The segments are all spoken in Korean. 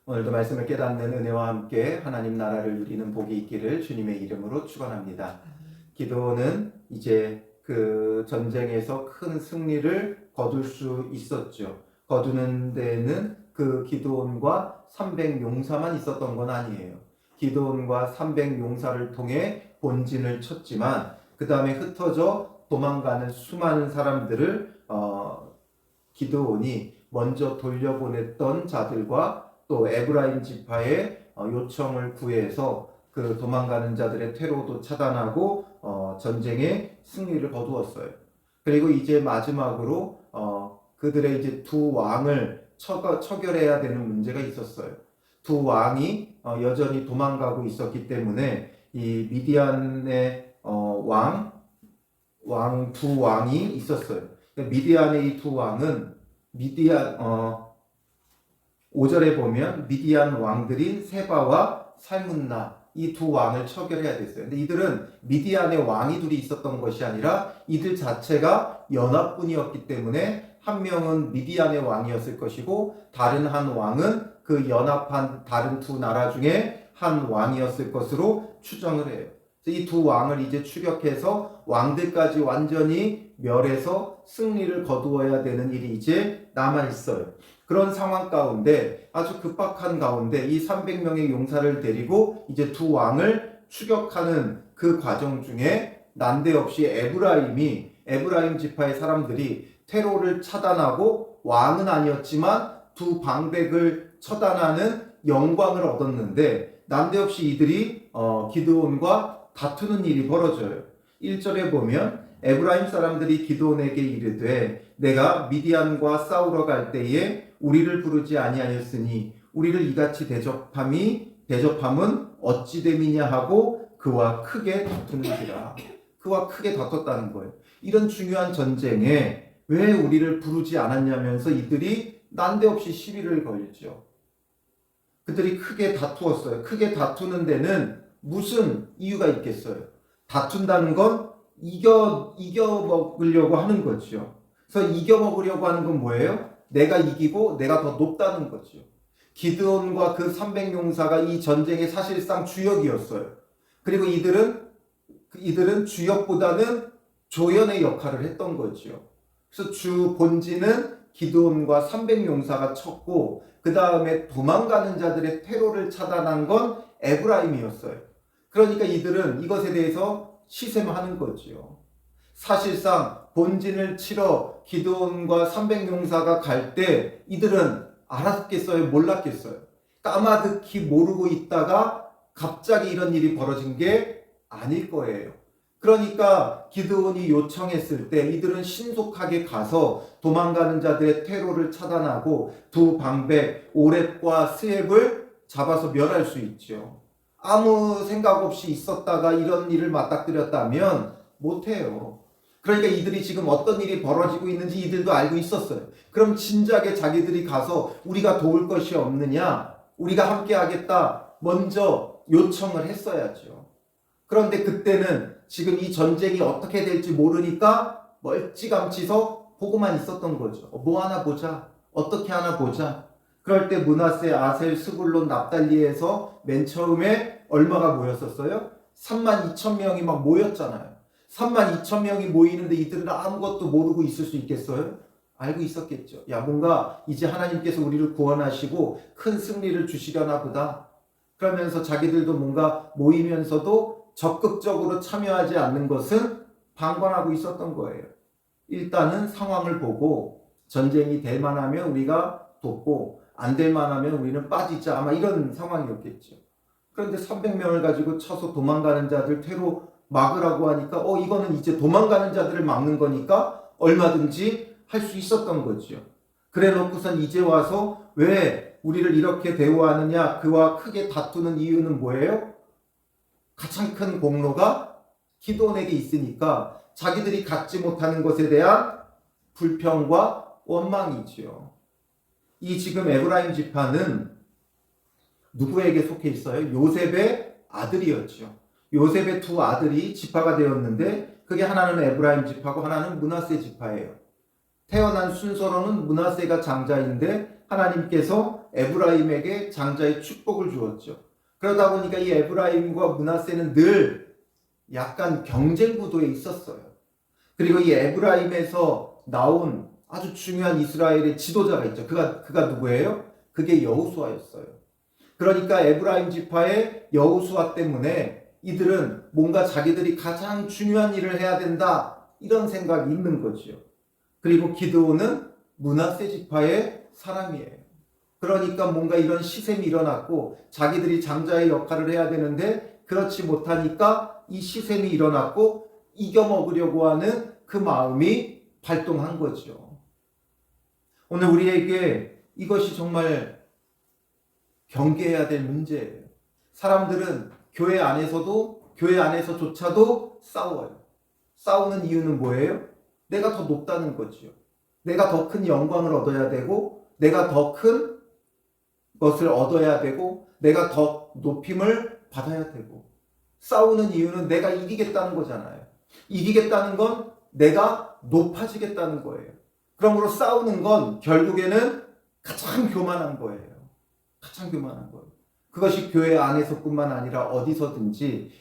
오늘도 말씀을 깨닫는 은혜와 함께 하나님 나라를 누리는 복이 있기를 주님의 이름으로 축원합니다. 기도는 이제 그 전쟁에서 큰 승리를 거둘 수 있었죠. 거두는 데는 그 기드온과 300용사만 있었던 건 아니에요. 기드온과 300용사를 통해 본진을 쳤지만 그 다음에 흩어져 도망가는 수많은 사람들을 기드온이 먼저 돌려보냈던 자들과 또 에브라임 지파의 요청을 구해서 그 도망가는 자들의 퇴로도 차단하고 전쟁의 승리를 거두었어요. 그리고 이제 마지막으로 그들의 이제 두 왕을 처결해야 되는 문제가 있었어요. 두 왕이 여전히 도망가고 있었기 때문에 이 미디안의 두 왕이 있었어요. 미디안의 이 두 왕은 5절에 보면 미디안 왕들인 세바와 살문나 이 두 왕을 처결해야 됐어요. 근데 이들은 미디안의 왕이 둘이 있었던 것이 아니라 이들 자체가 연합군이었기 때문에 한 명은 미디안의 왕이었을 것이고 다른 한 왕은 그 연합한 다른 두 나라 중에 한 왕이었을 것으로 추정을 해요. 이 두 왕을 이제 추격해서 왕들까지 완전히 멸해서 승리를 거두어야 되는 일이 이제 남아 있어요. 그런 상황 가운데 아주 급박한 가운데 이 300명의 용사를 데리고 이제 두 왕을 추격하는 그 과정 중에 난데없이 에브라임 지파의 사람들이 테러를 차단하고 왕은 아니었지만 두 방백을 처단하는 영광을 얻었는데 난데없이 이들이 기드온과 다투는 일이 벌어져요. 1절에 보면 에브라임 사람들이 기드온에게 이르되 내가 미디안과 싸우러 갈 때에 우리를 부르지 아니하였으니 우리를 이같이 대접함은 어찌 됨이냐 하고 그와 크게 다투는지라. 그와 크게 다퉜다는 거예요. 이런 중요한 전쟁에 왜 우리를 부르지 않았냐면서 이들이 난데없이 시비를 걸죠. 그들이 크게 다투었어요. 크게 다투는 데는 무슨 이유가 있겠어요? 다툰다는 건 이겨먹으려고 하는 거죠. 그래서 이겨먹으려고 하는 건 뭐예요? 내가 이기고 내가 더 높다는 거죠. 기드온과 그 300용사가 이 전쟁의 사실상 주역이었어요. 그리고 이들은 주역보다는 조연의 역할을 했던 거죠. 그래서 주 본진은 기드온과 300용사가 쳤고 그 다음에 도망가는 자들의 퇴로를 차단한 건 에브라임이었어요. 그러니까 이들은 이것에 대해서 시샘하는 거죠. 사실상 본진을 치러 기드온과 300용사가 갈 때 이들은 알았겠어요? 몰랐겠어요? 까마득히 모르고 있다가 갑자기 이런 일이 벌어진 게 아닐 거예요. 그러니까 기드온이 요청했을 때 이들은 신속하게 가서 도망가는 자들의 퇴로를 차단하고 두 방백 오렙과 스앱을 잡아서 멸할 수 있죠. 아무 생각 없이 있었다가 이런 일을 맞닥뜨렸다면 못해요. 그러니까 이들이 지금 어떤 일이 벌어지고 있는지 이들도 알고 있었어요. 그럼 진작에 자기들이 가서 우리가 도울 것이 없느냐, 우리가 함께 하겠다 먼저 요청을 했어야죠. 그런데 그때는 지금 이 전쟁이 어떻게 될지 모르니까 멀찌감치서 보고만 있었던 거죠. 뭐 하나 보자, 어떻게 하나 보자. 그럴 때 므낫세, 아셀, 스불론, 납달리에서 맨 처음에 얼마가 모였었어요? 32,000명이 막 모였잖아요. 32,000명이 모이는데 이들은 아무것도 모르고 있을 수 있겠어요? 알고 있었겠죠. 야, 뭔가 이제 하나님께서 우리를 구원하시고 큰 승리를 주시려나 보다. 그러면서 자기들도 뭔가 모이면서도 적극적으로 참여하지 않는 것은 방관하고 있었던 거예요. 일단은 상황을 보고 전쟁이 될 만하면 우리가 돕고 안 될 만하면 우리는 빠지자, 아마 이런 상황이었겠죠. 그런데 300명을 가지고 쳐서 도망가는 자들 퇴로 막으라고 하니까 이거는 이제 도망가는 자들을 막는 거니까 얼마든지 할 수 있었던 거죠. 그래 놓고선 이제 와서 왜 우리를 이렇게 대우하느냐, 그와 크게 다투는 이유는 뭐예요? 가장 큰 공로가 기드온에게 있으니까 자기들이 갖지 못하는 것에 대한 불평과 원망이지요. 이 지금 에브라임 지파는 누구에게 속해 있어요? 요셉의 아들이었죠. 요셉의 두 아들이 지파가 되었는데 그게 하나는 에브라임 지파고 하나는 므낫세 지파예요. 태어난 순서로는 므낫세가 장자인데 하나님께서 에브라임에게 장자의 축복을 주었죠. 그러다 보니까 이 에브라임과 므낫세는 늘 약간 경쟁 구도에 있었어요. 그리고 이 에브라임에서 나온 아주 중요한 이스라엘의 지도자가 있죠. 그가 누구예요? 그게 여호수아였어요. 그러니까 에브라임 지파의 여호수아 때문에 이들은 뭔가 자기들이 가장 중요한 일을 해야 된다, 이런 생각이 있는 거죠. 그리고 기드온은 므낫세 지파의 사람이에요. 그러니까 뭔가 이런 시샘이 일어났고 자기들이 장자의 역할을 해야 되는데 그렇지 못하니까 이 시샘이 일어났고 이겨먹으려고 하는 그 마음이 발동한 거죠. 오늘 우리에게 이것이 정말 경계해야 될 문제예요. 사람들은 교회 안에서조차도 싸워요. 싸우는 이유는 뭐예요? 내가 더 높다는 거지요. 내가 더 큰 영광을 얻어야 되고, 내가 더 큰 것을 얻어야 되고, 내가 더 높임을 받아야 되고. 싸우는 이유는 내가 이기겠다는 거잖아요. 이기겠다는 건 내가 높아지겠다는 거예요. 그러므로 싸우는 건 결국에는 가장 교만한 거예요. 가장 교만한 거예요. 그것이 교회 안에서뿐만 아니라 어디서든지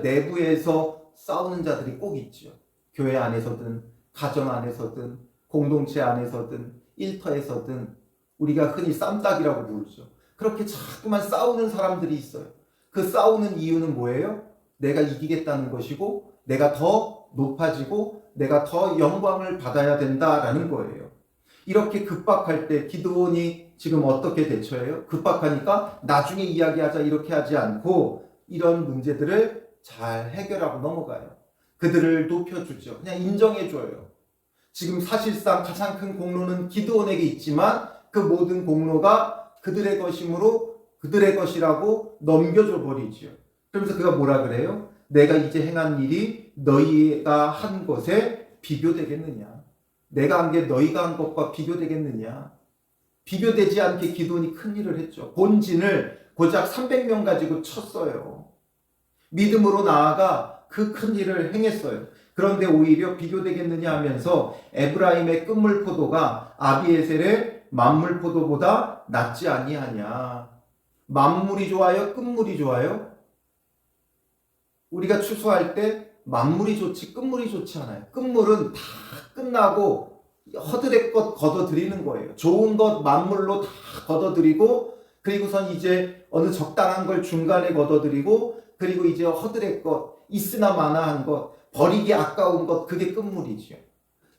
내부에서 싸우는 자들이 꼭 있죠. 교회 안에서든 가정 안에서든 공동체 안에서든 일터에서든 우리가 흔히 쌈딱이라고 부르죠. 그렇게 자꾸만 싸우는 사람들이 있어요. 그 싸우는 이유는 뭐예요? 내가 이기겠다는 것이고 내가 더 높아지고 내가 더 영광을 받아야 된다라는 거예요. 이렇게 급박할 때 기드온이 지금 어떻게 대처해요? 급박하니까 나중에 이야기하자 이렇게 하지 않고 이런 문제들을 잘 해결하고 넘어가요. 그들을 높여주죠. 그냥 인정해줘요. 지금 사실상 가장 큰 공로는 기드온에게 있지만 그 모든 공로가 그들의 것이라고 넘겨줘 버리죠. 그러면서 그가 뭐라 그래요? 내가 이제 행한 일이 너희가 한 것에 비교되겠느냐? 내가 한 게 너희가 한 것과 비교되겠느냐? 비교되지 않게 기드온이 큰 일을 했죠. 본진을 고작 300명 가지고 쳤어요. 믿음으로 나아가 그 큰 일을 행했어요. 그런데 오히려 비교되겠느냐 하면서 에브라임의 끝물포도가 아비에셀의 만물포도보다 낫지 아니하냐. 만물이 좋아요? 끝물이 좋아요? 우리가 추수할 때 만물이 좋지 끝물이 좋지 않아요. 끝물은 다 끝나고 허드렛것 걷어들이는 거예요. 좋은 것 만물로 다 걷어들이고 그리고선 이제 어느 적당한 걸 중간에 걷어들이고 그리고 이제 허드렛것 있으나 마나한 것 버리기 아까운 것 그게 끝물이죠.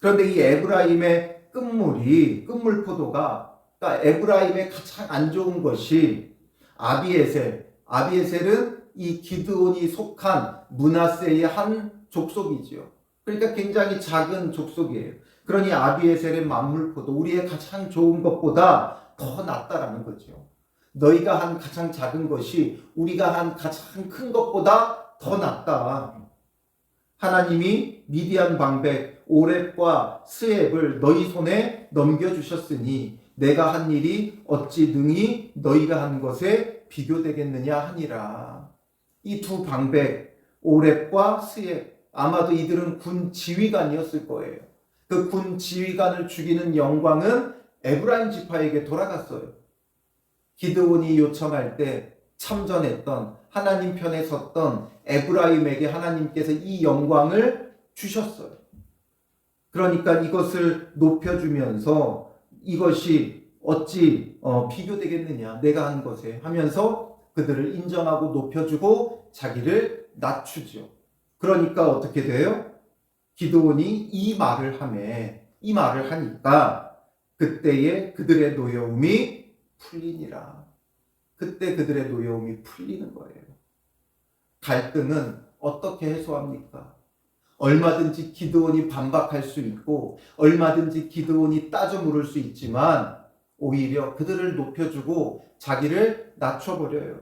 그런데 이 에브라임의 끝물포도가 그러니까 에브라임의 가장 안 좋은 것이 아비에셀은 이 기드온이 속한 므낫세의 한 족속이지요. 그러니까 굉장히 작은 족속이에요. 그러니 아비에셀의 만물포도 우리의 가장 좋은 것보다 더 낫다라는 거죠. 너희가 한 가장 작은 것이 우리가 한 가장 큰 것보다 더 낫다. 하나님이 미디안 방백 오렙과 스앱을 너희 손에 넘겨주셨으니 내가 한 일이 어찌 능히 너희가 한 것에 비교되겠느냐 하니라. 이 두 방백 오렙과 스앱 아마도 이들은 군 지휘관이었을 거예요. 그 군 지휘관을 죽이는 영광은 에브라임 지파에게 돌아갔어요. 기드온이 요청할 때 참전했던 하나님 편에 섰던 에브라임에게 하나님께서 이 영광을 주셨어요. 그러니까 이것을 높여주면서 이것이 어찌 비교되겠느냐 내가 한 것에 하면서 그들을 인정하고 높여주고 자기를 낮추죠. 그러니까 어떻게 돼요? 기드온이 이 말을 하니까 그때에 그들의 노여움이 풀리니라. 그때 그들의 노여움이 풀리는 거예요. 갈등은 어떻게 해소합니까? 얼마든지 기드온이 반박할 수 있고 얼마든지 기드온이 따져 물을 수 있지만 오히려 그들을 높여주고 자기를 낮춰버려요.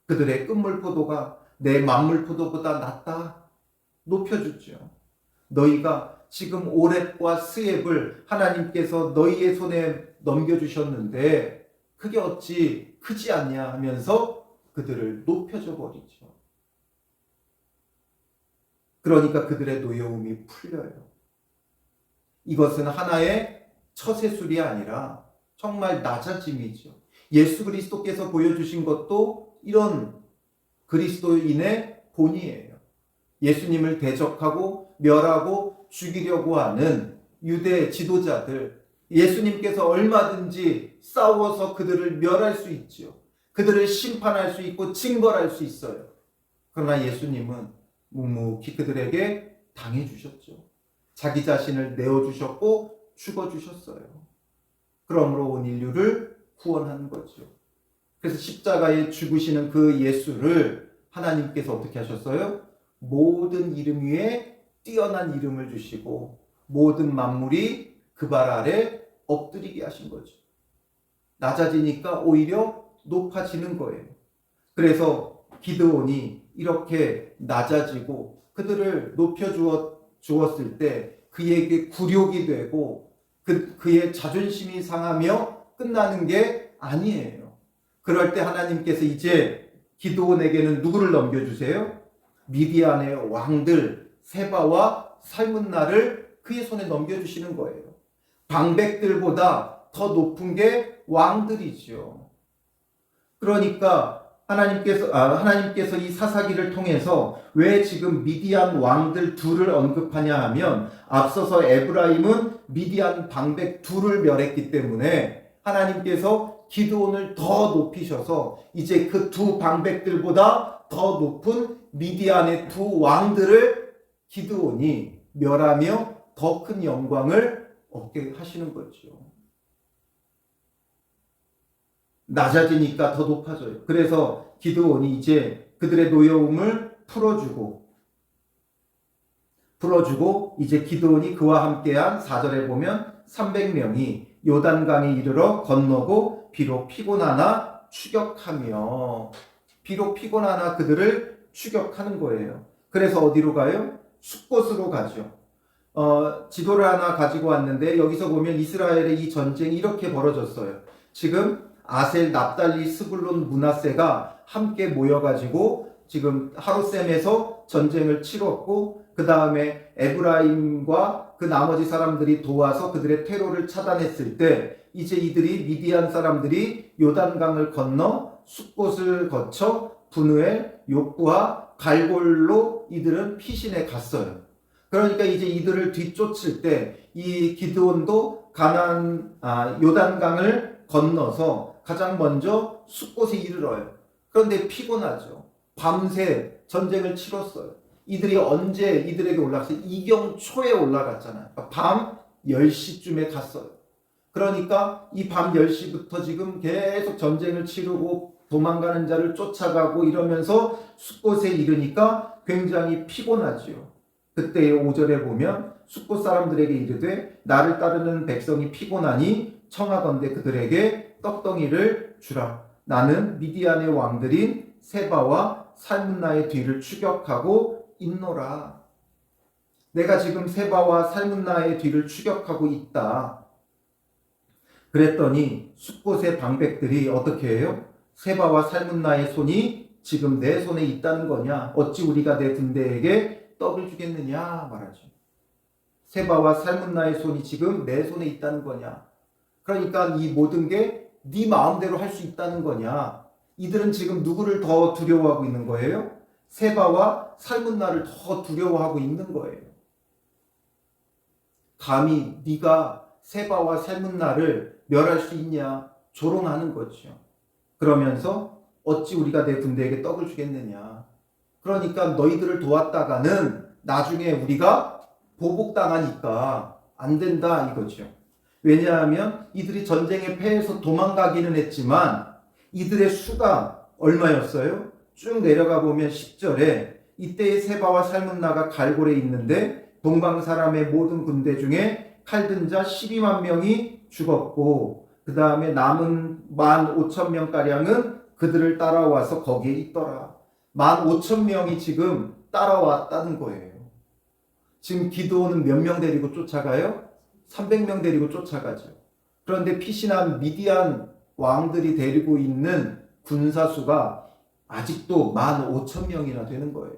그들의 끝물포도가 내 만물포도보다 낫다 높여주죠. 너희가 지금 오렙과 스앱을 하나님께서 너희의 손에 넘겨주셨는데 그게 어찌 크지 않냐 하면서 그들을 높여줘 버리죠. 그러니까 그들의 노여움이 풀려요. 이것은 하나의 처세술이 아니라 정말 낮아짐이죠. 예수 그리스도께서 보여주신 것도 이런 그리스도인의 본이에요. 예수님을 대적하고 멸하고 죽이려고 하는 유대 지도자들, 예수님께서 얼마든지 싸워서 그들을 멸할 수 있죠. 그들을 심판할 수 있고 징벌할 수 있어요. 그러나 예수님은 묵묵히 그들에게 당해주셨죠. 자기 자신을 내어주셨고 죽어주셨어요. 그러므로 온 인류를 구원하는 거죠. 그래서 십자가에 죽으시는 그 예수를 하나님께서 어떻게 하셨어요? 모든 이름 위에 뛰어난 이름을 주시고 모든 만물이 그 발 아래 엎드리게 하신 거죠. 낮아지니까 오히려 높아지는 거예요. 그래서 기드온이 이렇게 낮아지고 그들을 높여주었을 때 그에게 굴욕이 되고 그의 자존심이 상하며 끝나는 게 아니에요. 그럴 때 하나님께서 이제 기드온에게는 누구를 넘겨주세요? 미디안의 왕들 세바와 살문나를 그의 손에 넘겨주시는 거예요. 방백들보다 더 높은 게 왕들이죠. 그러니까 하나님께서 이 사사기를 통해서 왜 지금 미디안 왕들 둘을 언급하냐 하면 앞서서 에브라임은 미디안 방백 둘을 멸했기 때문에 하나님께서 기드온을 더 높이셔서 이제 그 두 방백들보다 더 높은 미디안의 두 왕들을 기드온이 멸하며 더 큰 영광을 얻게 하시는 거죠. 낮아지니까 더 높아져요. 그래서 기드온이 이제 그들의 노여움을 풀어주고 이제 기드온이 그와 함께한 4절에 보면 300명이 요단강에 이르러 건너고 비록 피곤하나 그들을 추격하는 거예요. 그래서 어디로 가요? 숫곳으로 가죠. 지도를 하나 가지고 왔는데 여기서 보면 이스라엘의 이 전쟁이 이렇게 벌어졌어요. 지금 아셀, 납달리, 스불론, 므낫세가 함께 모여가지고 지금 하루셈에서 전쟁을 치렀고 그 다음에 에브라임과 그 나머지 사람들이 도와서 그들의 테러를 차단했을 때 이제 이들이 미디안 사람들이 요단강을 건너 숫곳을 거쳐 분우엘, 욕부와 갈골로 이들은 피신해 갔어요. 그러니까 이제 이들을 뒤쫓을 때 이 기드온도 요단강을 건너서 가장 먼저 숫곳에 이르러요. 그런데 피곤하죠. 밤새 전쟁을 치렀어요. 이들이 언제 이들에게 올라갔어요? 이경초에 올라갔잖아요. 그러니까 밤 10시쯤에 갔어요. 그러니까 이 밤 10시부터 지금 계속 전쟁을 치르고 도망가는 자를 쫓아가고 이러면서 숫곳에 이르니까 굉장히 피곤하지요. 그때의 5절에 보면 숫곳 사람들에게 이르되 나를 따르는 백성이 피곤하니 청하건대 그들에게 떡덩이를 주라. 나는 미디안의 왕들인 세바와 살문나의 뒤를 추격하고 있노라. 내가 지금 세바와 살문나의 뒤를 추격하고 있다. 그랬더니 숫곳의 방백들이 어떻게 해요? 세바와 살문나의 손이 지금 내 손에 있다는 거냐? 어찌 우리가 내 군대에게 떡을 주겠느냐 말하죠. 세바와 살문나의 손이 지금 내 손에 있다는 거냐? 그러니까 이 모든 게 네 마음대로 할 수 있다는 거냐? 이들은 지금 누구를 더 두려워하고 있는 거예요? 세바와 살문나를 더 두려워하고 있는 거예요. 감히 네가 세바와 살문나를 멸할 수 있냐? 조롱하는 거죠. 그러면서 어찌 우리가 내 군대에게 떡을 주겠느냐? 그러니까 너희들을 도왔다가는 나중에 우리가 보복당하니까 안 된다 이거죠. 왜냐하면 이들이 전쟁에 패해서 도망가기는 했지만 이들의 수가 얼마였어요? 쭉 내려가 보면 10절에 이때의 세바와 살문나가 갈골에 있는데 동방 사람의 모든 군대 중에 칼든 자 12만 명이 죽었고 그 다음에 남은 15,000명가량은 그들을 따라와서 거기에 있더라. 15,000명이 지금 따라왔다는 거예요. 지금 기드온은 몇 명 데리고 쫓아가요? 300명 데리고 쫓아가죠. 그런데 피신한 미디안 왕들이 데리고 있는 군사수가 아직도 15,000명이나 되는 거예요.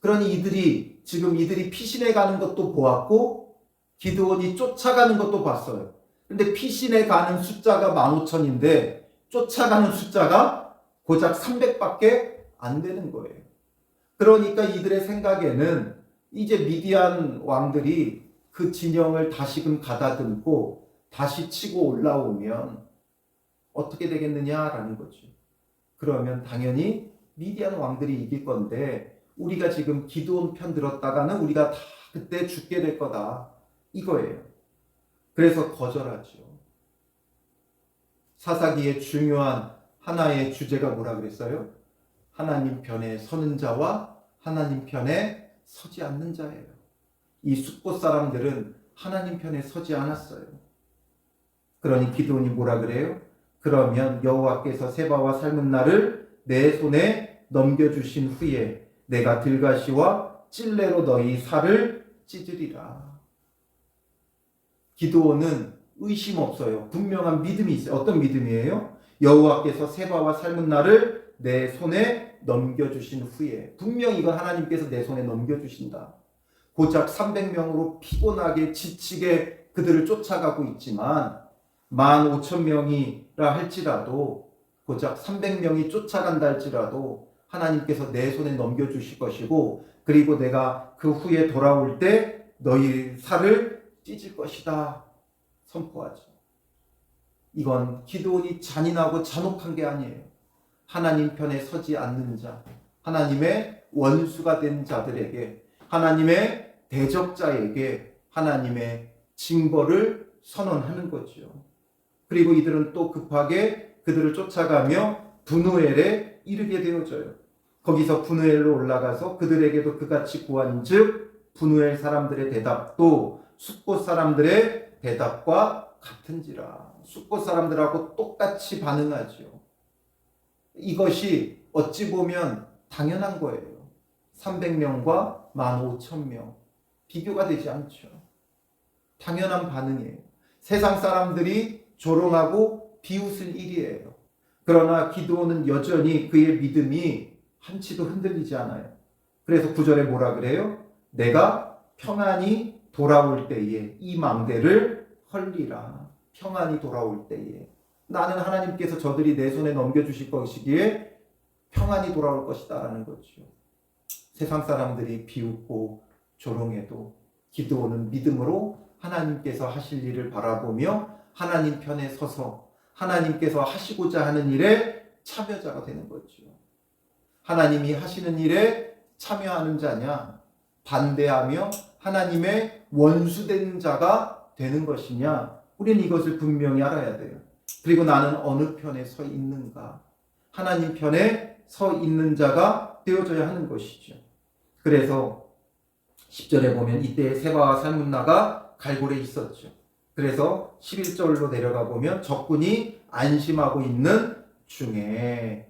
그러니 이들이 피신해 가는 것도 보았고 기드온이 쫓아가는 것도 봤어요. 근데 피신에 가는 숫자가 15,000인데 쫓아가는 숫자가 고작 300밖에 안 되는 거예요. 그러니까 이들의 생각에는 이제 미디안 왕들이 그 진영을 다시금 가다듬고 다시 치고 올라오면 어떻게 되겠느냐라는 거죠. 그러면 당연히 미디안 왕들이 이길 건데 우리가 지금 기드온 편 들었다가는 우리가 다 그때 죽게 될 거다. 이거예요. 그래서 거절하죠. 사사기의 중요한 하나의 주제가 뭐라 그랬어요? 하나님 편에 서는 자와 하나님 편에 서지 않는 자예요. 이 숫곳 사람들은 하나님 편에 서지 않았어요. 그러니 기드온이 뭐라 그래요? 그러면 여호와께서 세바와 살문나를 내 손에 넘겨주신 후에 내가 들가시와 찔레로 너희 살을 찢으리라. 기드온은 의심 없어요. 분명한 믿음이 있어요. 어떤 믿음이에요? 여호와께서 세바와 살문나를 내 손에 넘겨주신 후에, 분명히 이건 하나님께서 내 손에 넘겨주신다. 고작 300명으로 피곤하게 지치게 그들을 쫓아가고 있지만 15,000명이라 할지라도, 고작 300명이 쫓아간다 할지라도 하나님께서 내 손에 넘겨주실 것이고, 그리고 내가 그 후에 돌아올 때 너희 살을 찢을 것이다 선포하죠. 이건 기드온이 잔인하고 잔혹한 게 아니에요. 하나님 편에 서지 않는 자, 하나님의 원수가 된 자들에게, 하나님의 대적자에게 하나님의 징벌을 선언하는 거죠. 그리고 이들은 또 급하게 그들을 쫓아가며 브누엘에 이르게 되어져요. 거기서 브누엘로 올라가서 그들에게도 그같이 구한즉 브누엘 사람들의 대답도 숫곳 사람들의 대답과 같은지라. 숫곳 사람들하고 똑같이 반응하죠. 이것이 어찌 보면 당연한 거예요. 300명과 15,000명 비교가 되지 않죠. 당연한 반응이에요. 세상 사람들이 조롱하고 비웃을 일이에요. 그러나 기드온은 여전히 그의 믿음이 한치도 흔들리지 않아요. 그래서 9절에 뭐라 그래요? 내가 평안히 돌아올 때에 이 망대를 헐리라. 평안히 돌아올 때에 나는 하나님께서 저들이 내 손에 넘겨주실 것이기에 평안히 돌아올 것이다 라는 거죠. 세상 사람들이 비웃고 조롱해도 기드온은 믿음으로 하나님께서 하실 일을 바라보며 하나님 편에 서서 하나님께서 하시고자 하는 일에 참여자가 되는 거죠. 하나님이 하시는 일에 참여하는 자냐, 반대하며 하나님의 원수된 자가 되는 것이냐, 우리는 이것을 분명히 알아야 돼요. 그리고 나는 어느 편에 서 있는가? 하나님 편에 서 있는 자가 되어져야 하는 것이죠. 그래서 10절에 보면 이때 세바와 살문나가 갈골에 있었죠. 그래서 11절로 내려가 보면 적군이 안심하고 있는 중에,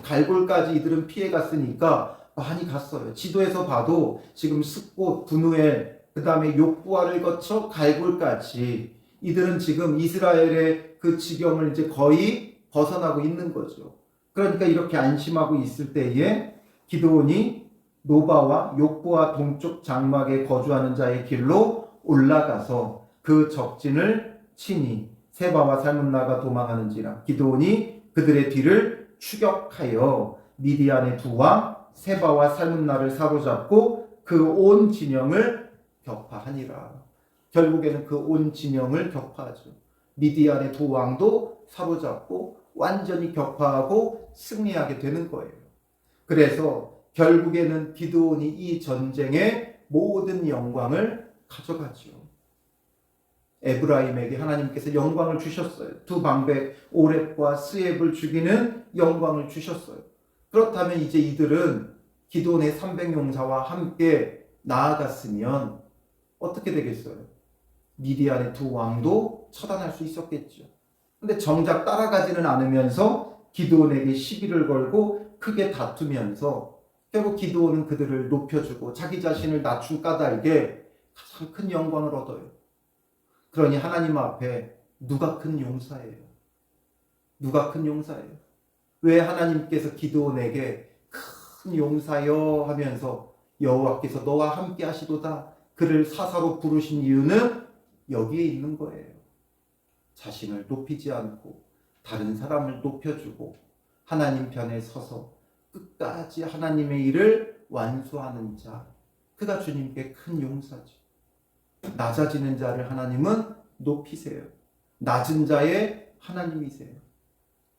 갈골까지 이들은 피해 갔으니까 많이 갔어요. 지도에서 봐도 지금 숫곳, 브누엘, 그 다음에 욕부아를 거쳐 갈골까지 이들은 지금 이스라엘의 그 지경을 이제 거의 벗어나고 있는 거죠. 그러니까 이렇게 안심하고 있을 때에 기드온이 노바와 욕부아 동쪽 장막에 거주하는 자의 길로 올라가서 그 적진을 치니 세바와 살문나가 도망하는지라. 기드온이 그들의 뒤를 추격하여 미디안의 두 왕 세바와 살문나를 사로잡고 그 온 진영을 격파하니라. 결국에는 그 온 진영을 격파하죠. 미디안의 두 왕도 사로잡고 완전히 격파하고 승리하게 되는 거예요. 그래서 결국에는 기드온이 이 전쟁의 모든 영광을 가져가죠. 에브라임에게 하나님께서 영광을 주셨어요. 두 방백 오렙과 스엡을 죽이는 영광을 주셨어요. 그렇다면 이제 이들은 기드온의 300용사와 함께 나아갔으면 어떻게 되겠어요? 미디안의 두 왕도 처단할 수 있었겠죠. 근데 정작 따라가지는 않으면서 기드온에게 시비를 걸고 크게 다투면서 결국 기드온은 그들을 높여주고 자기 자신을 낮춘 까닭에 가장 큰 영광을 얻어요. 그러니 하나님 앞에 누가 큰 용사예요? 누가 큰 용사예요? 왜 하나님께서 기드온에게 큰 용사여 하면서 여호와께서 너와 함께 하시도다 그를 사사로 부르신 이유는 여기에 있는 거예요. 자신을 높이지 않고 다른 사람을 높여주고 하나님 편에 서서 끝까지 하나님의 일을 완수하는 자, 그가 주님께 큰 용사죠. 낮아지는 자를 하나님은 높이세요. 낮은 자의 하나님이세요.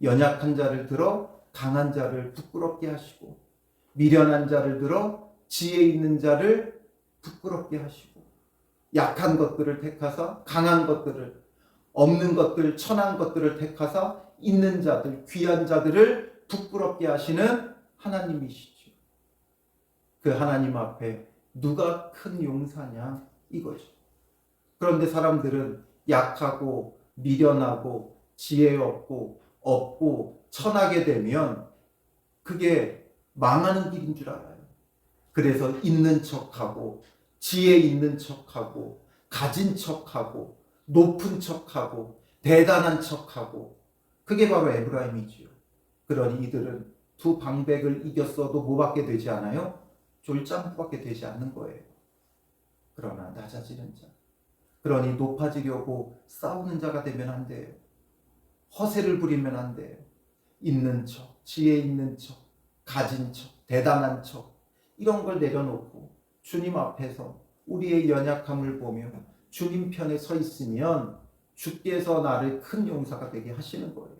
연약한 자를 들어 강한 자를 부끄럽게 하시고, 미련한 자를 들어 지혜 있는 자를 부끄럽게 하시고, 약한 것들을 택하사 강한 것들을, 없는 것들, 천한 것들을 택하사 있는 자들, 귀한 자들을 부끄럽게 하시는 하나님이시죠. 그 하나님 앞에 누가 큰 용사냐 이거죠. 그런데 사람들은 약하고 미련하고 지혜 없고 천하게 되면 그게 망하는 길인 줄 알아요. 그래서 있는 척하고 지혜 있는 척하고 가진 척하고 높은 척하고 대단한 척하고, 그게 바로 에브라임이지요. 그러니 이들은 두 방백을 이겼어도 뭐 받게 되지 않아요? 졸장밖에 되지 않는 거예요. 그러나 낮아지는 자, 그러니 높아지려고 싸우는 자가 되면 안 돼요. 허세를 부리면 안 돼요. 있는 척, 지혜 있는 척, 가진 척, 대단한 척, 이런 걸 내려놓고 주님 앞에서 우리의 연약함을 보며 주님 편에 서 있으면 주께서 나를 큰 용사가 되게 하시는 거예요.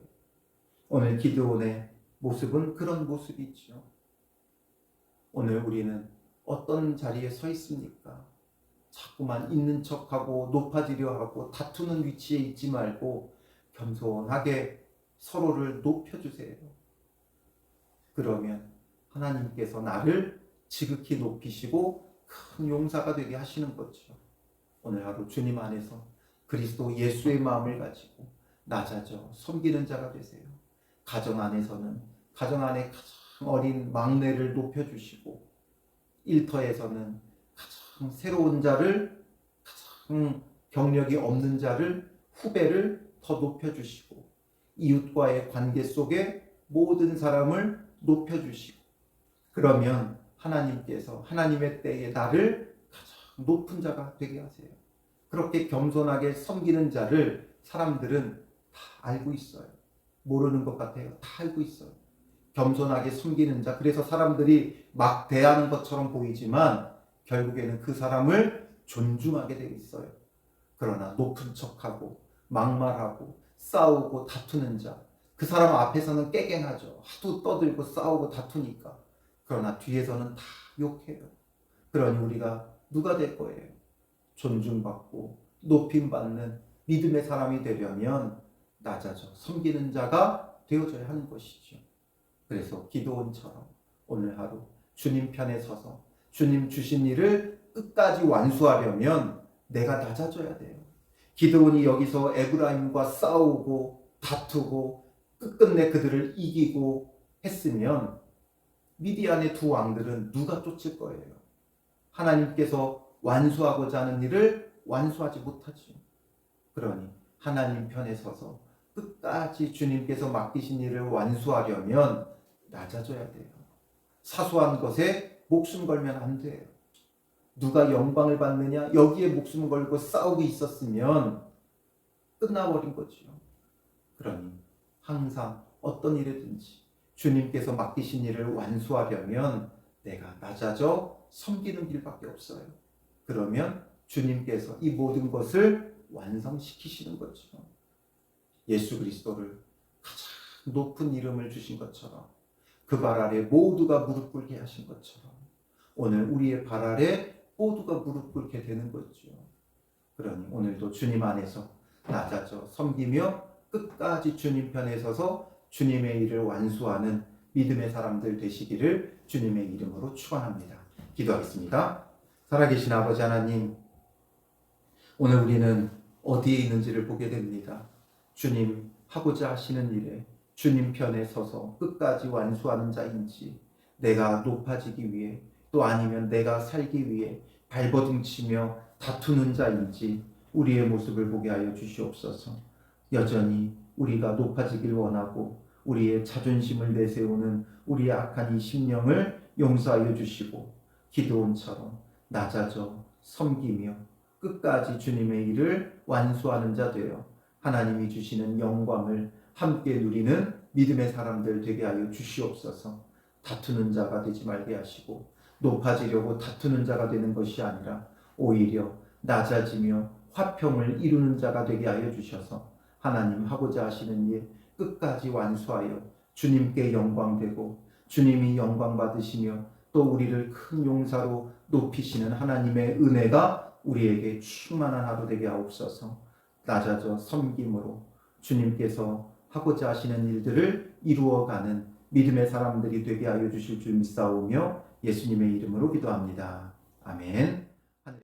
오늘 기드온의 모습은 그런 모습이죠. 오늘 우리는 어떤 자리에 서 있습니까? 자꾸만 있는 척하고 높아지려 하고 다투는 위치에 있지 말고 겸손하게 서로를 높여주세요. 그러면 하나님께서 나를 지극히 높이시고 큰 용사가 되게 하시는 거죠. 오늘 하루 주님 안에서 그리스도 예수의 마음을 가지고 낮아져 섬기는 자가 되세요. 가정 안에서는 가정 안에 가장 어린 막내를 높여주시고, 일터에서는 가장 새로운 자를, 가장 경력이 없는 자를, 후배를 더 높여주시고, 이웃과의 관계 속에 모든 사람을 높여주시고, 그러면 하나님께서 하나님의 때에 나를 가장 높은 자가 되게 하세요. 그렇게 겸손하게 섬기는 자를 사람들은 다 알고 있어요. 모르는 것 같아요. 다 알고 있어요. 겸손하게 섬기는 자, 그래서 사람들이 막 대하는 것처럼 보이지만 결국에는 그 사람을 존중하게 되어 있어요. 그러나 높은 척하고 막말하고 싸우고 다투는 자, 그 사람 앞에서는 깨갱하죠. 하도 떠들고 싸우고 다투니까. 그러나 뒤에서는 다 욕해요. 그러니 우리가 누가 될 거예요? 존중받고 높임받는 믿음의 사람이 되려면 낮아져 섬기는 자가 되어져야 하는 것이죠. 그래서 기드온처럼 오늘 하루 주님 편에 서서 주님 주신 일을 끝까지 완수하려면 내가 낮아져야 돼요. 기드온이 여기서 에브라임과 싸우고 다투고 끝끝내 그들을 이기고 했으면 미디안의 두 왕들은 누가 쫓을 거예요? 하나님께서 완수하고자 하는 일을 완수하지 못하죠. 그러니 하나님 편에 서서 끝까지 주님께서 맡기신 일을 완수하려면 낮아져야 돼요. 사소한 것에 목숨 걸면 안 돼요. 누가 영광을 받느냐, 여기에 목숨 걸고 싸우고 있었으면 끝나버린 거죠. 그러니 항상 어떤 일이든지 주님께서 맡기신 일을 완수하려면 내가 낮아져 섬기는 길밖에 없어요. 그러면 주님께서 이 모든 것을 완성시키시는 거죠. 예수 그리스도를 가장 높은 이름을 주신 것처럼, 그 발 아래 모두가 무릎 꿇게 하신 것처럼 오늘 우리의 발 아래 모두가 무릎 꿇게 되는 거죠. 그러니 오늘도 주님 안에서 낮아져 섬기며 끝까지 주님 편에 서서 주님의 일을 완수하는 믿음의 사람들 되시기를 주님의 이름으로 축원합니다. 기도하겠습니다. 살아계신 아버지 하나님, 오늘 우리는 어디에 있는지를 보게 됩니다. 주님 하고자 하시는 일에 주님 편에 서서 끝까지 완수하는 자인지, 내가 높아지기 위해 또 아니면 내가 살기 위해 발버둥치며 다투는 자인지 우리의 모습을 보게 하여 주시옵소서. 여전히 우리가 높아지길 원하고 우리의 자존심을 내세우는 우리의 악한 이 심령을 용서하여 주시고 기드온처럼 낮아져 섬기며 끝까지 주님의 일을 완수하는 자 되어 하나님이 주시는 영광을 함께 누리는 믿음의 사람들 되게 하여 주시옵소서. 다투는 자가 되지 말게 하시고 높아지려고 다투는 자가 되는 것이 아니라 오히려 낮아지며 화평을 이루는 자가 되게 하여 주셔서 하나님 하고자 하시는 일 끝까지 완수하여 주님께 영광되고 주님이 영광 받으시며 또 우리를 큰 용사로 높이시는 하나님의 은혜가 우리에게 충만한 하루 되게 하옵소서. 낮아져 섬김으로 주님께서 하고자 하시는 일들을 이루어가는 믿음의 사람들이 되게 하여 주실 줄 믿사오며 예수님의 이름으로 기도합니다. 아멘.